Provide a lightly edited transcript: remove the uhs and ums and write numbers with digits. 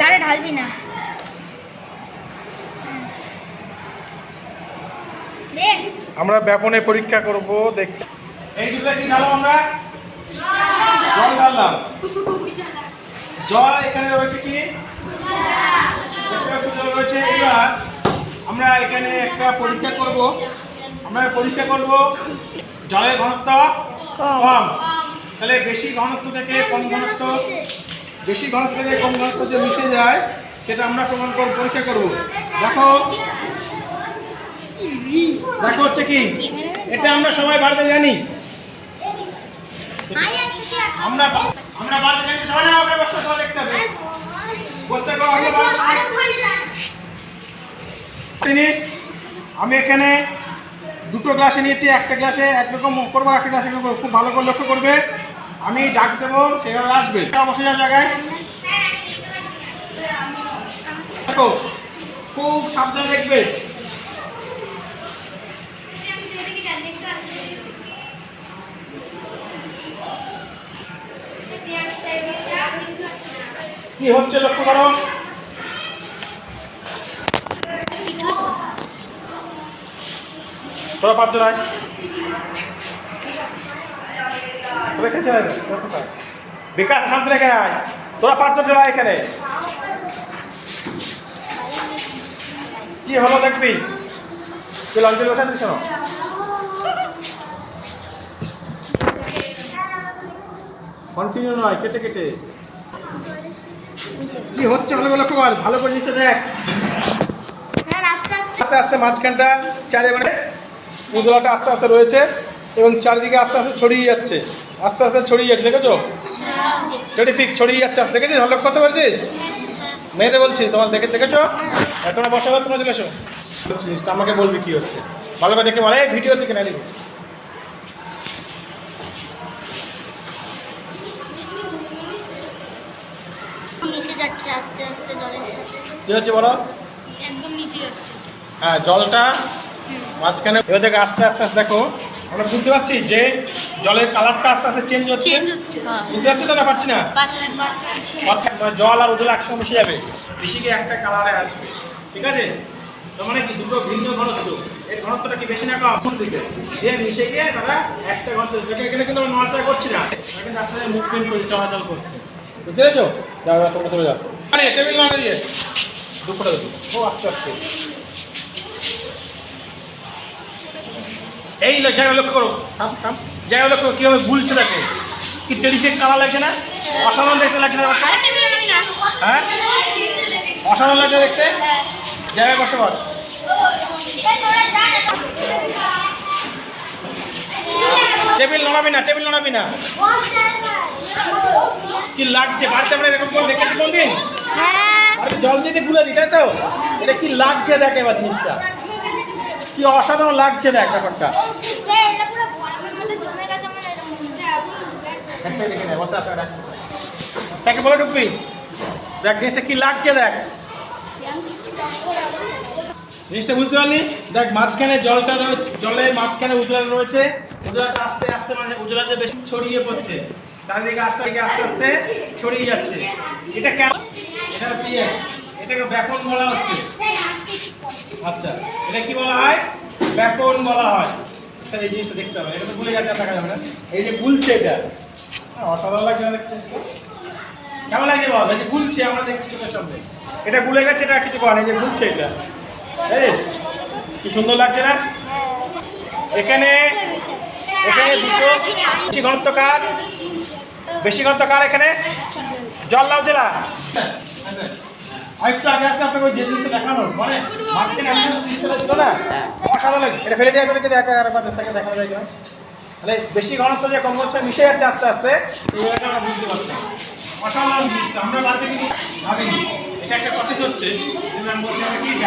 আরে ঢালবি না। বেশ আমরা ব্যাপনে পরীক্ষা করব দেখছি। এই দুটো কি ঢাললাম আমরা? জল ঢাললাম। জল এখানে রয়েছে কি? জল রয়েছে। এবার আমরা এখানে একটা পরীক্ষা করব। আমরা পরীক্ষা করব জলের ঘনত্ব কম। তাহলে বেশি ঘনত্ব থেকে কম ঘনত্ব, বেশি ঘনত্ব থেকে কম ঘনত্ব যে মিশে যায় সেটা আমরা প্রমাণ করব, পরীক্ষা করব। দেখো দেখো হচ্ছে কি, এটা আমরা সবাই বাড়িতে জানি। আমরা আমরা বাড়িতে জানি সবাই, না ওখানে বসতে সবাই দেখতে হবে। বসতে কো আমরা জিনিস আমি এখানে দুটো গ্লাসে নিয়েছি, একটা গ্লাসে একরকম করবো, একটা গ্লাসে একরকম করবো। খুব ভালো করে লক্ষ্য করবে, আমি ডাক দেবো সেভাবে আসবে। বসে যাওয়ার জায়গায় দেখো, খুব সাবধানে দেখবে। কি হচ্ছে লক্ষ্য করো। তোরা পাঁচজন আয়, রেখেছে বিকাশ শান্ত রেখে আয়। তোরা পাঁচজন চলে আয় এখানে। কি হলো দেখবি, তুই লঞ্চে বসে আছিস কেন? কন্টিনিউ নয়, কেটে কেটে। কি হচ্ছে ভালো করে লক্ষ্য কর, ভালো করে নিচে দেখ। আস্তে আস্তে মাঝখানটা চারিদিকে মানে উজলাটা আস্তে আস্তে রয়েছে এবং চারিদিকে আস্তে আস্তে ছড়িয়ে যাচ্ছে, আস্তে আস্তে ছড়িয়ে যাচ্ছে। দেখেছো সেটি ঠিক ছড়িয়ে যাচ্ছে আস্তে, দেখেছিস? ভালো লক্ষ্য করতে পারছিস? মেয়েদের বলছি, তোমার দেখেছো? তোমরা বসে তোমরা চলে এসো। জিনিসটা আমাকে বলবি কি হচ্ছে, ভালো করে দেখে বলে। ভিডিও থেকে না দেখো, মিশে যাচ্ছে আস্তে আস্তে জলের সাথে। কি হচ্ছে বলো? একদম মিশে যাচ্ছে। হ্যাঁ, জলটা মাঝখানে এবার দেখো আস্তে আস্তে আস্তে। দেখো আমরা বুঝতে পারছি যে জলের কালারটা আস্তে আস্তে চেঞ্জ হচ্ছে। বুঝতে পারছি তো? না পারছি না? অর্থাৎ জল আর উজলা একসঙ্গে মিশে যাবে, বেশি গিয়ে একটা কালারে আসবে। ঠিক আছে? তার মানে কি, দুটো ভিন্ন ঘনত্ব, এর ঘনত্বটা কি বেশি না কম? দিকে দিয়ে মিশে গিয়ে তারা একটা ঘনত্ব। এখানে কিন্তু আমরা নড়াচড়া করছি না, কিন্তু আস্তে আস্তে মুভমেন্ট করছে, চলাচল করছে। বুঝতে পেরেছো? যাও তোমরা চলে যাও। টেবিল মানে দিয়ে দুপুরে দেবো। ও আস্তে আস্তে এই জায়গা লক্ষ্য করো, জায়গা লক্ষ্য কীভাবে গুলছে। দেখো কি টেরিফিক কালার লাগছে না? অসাধারণ দেখতে লাগছে না ব্যাপারটা? হ্যাঁ, অসাধারণ লাগছে দেখতে। জায়গায় বসে বল। টেবিল নড়াবি না, টেবিল নড়াবি না। কি লাগছে বাড়িতে? আমরা এরকম করে দেখেছি কোনদিন? জল দিতে গুলে দিই, তাই তো? এটা কি লাগছে দেখ এবার জিনিসটা, কি অসাধারণ লাগছে দেখ ব্যাপারটা। বলে ঢুকবি, দেখ জিনিসটা কি লাগছে দেখ। জিনিসটা বুঝতে পারলি? দেখ মাঝখানে জলটা, জলের মাঝখানে উজলাটা রয়েছে। উজলাটা আস্তে আস্তে মানে উজলাটা বেশি ছড়িয়ে পড়ছে, চারিদিকে আস্তে আস্তে আস্তে ছড়িয়ে যাচ্ছে। এটা কেমন? এটা হচ্ছে এটাকে ব্যাপন বলা হচ্ছে। আচ্ছা, এটা কি বলা হয়? ব্যাপন বলা হয়। স্যার এই জিনিসটা দেখতে হবে, এটা তো ভুলে গেছে, দেখা যাবে না। এই যে গুলছে, এটা অসাধারণ লাগছে না দেখতে? জিনিসটা কেমন লাগছে বল? এই যে গুলছে, আমরা দেখছি চোখের সামনে, এটা গুলে গেছে, এটা কিছু করে না, এই যে গুলছে, এটা কি সুন্দর লাগছে না? এখানে এখানে দুটো বেশি ঘনত্ব কার? বেশি ঘনত্ব কার? এখানে জল লাউ জেলা। আরেকটু আগে আসতে আপনাকে ওই যে জিনিসটা দেখানোর মানে মাঝখানে একটা জিনিসটা ছিল না, অসাধারণ। এটা ফেলে দেওয়া করে দেখা দেখানো যায় কিনা? তাহলে বেশি ঘনত্ব যে কম হচ্ছে, মিশে যাচ্ছে আস্তে আস্তে, এই জায়গাটা আমরা বুঝতে পারছি। অসাধারণ জিনিসটা আমরা বাড়িতে কিন্তু ভাবিনি, এটা একটা প্রসেস হচ্ছে। আমি বলছি কি